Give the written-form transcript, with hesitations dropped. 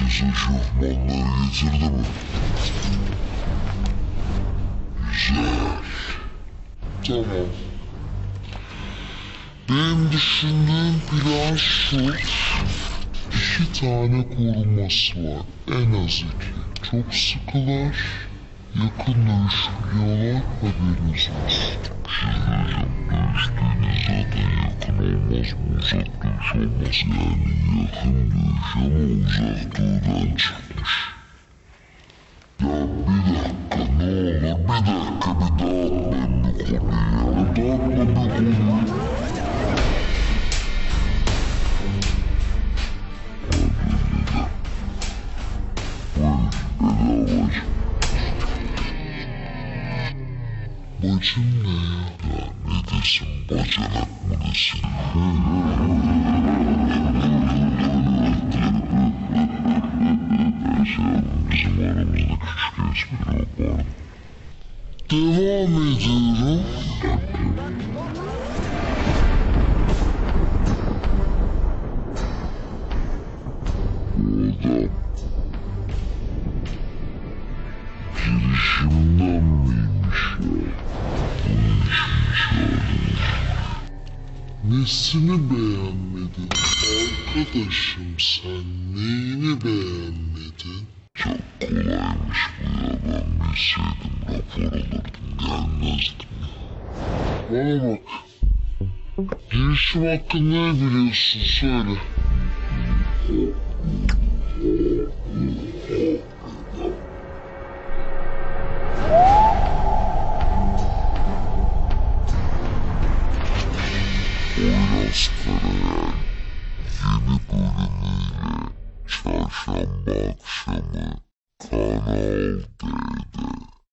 Eşofmanları getirdi mi? Güzel. Tamam. Benim düşündüğüm plan şu. 2 tane koruması var. En az 2. Çok sıkılar. Yakın dövüşmüyorlar. Haberiniz olsun. Dövüştüğünüz zaten yakın olmaz mı? Uzak dövüş olmaz. Yani yakın dövüş ama uzak doğudan çıkmış. Ya bir dakika ne olur bir dakika bir dağıtmayın bir konuyu ya. Dağıtma bir konuyu. Bacım ne ya? Ya ne desin bacanak mı desin? Neyse ya bizim aramızda küçük espri yok var. Devam ediyorum. Bu adam girişimden miymiş ya? Nesini beğenmedin? Arkadaşım sen neyini beğenmedin? Çok kolaymış bu ya ben bilseydim rapor alırdım gelmezdim ya. Bana bak. Girişim hakkında ne biliyorsun söyle. Poyraz Karayel yeni bölümüyle çarşamba akşamı Kanal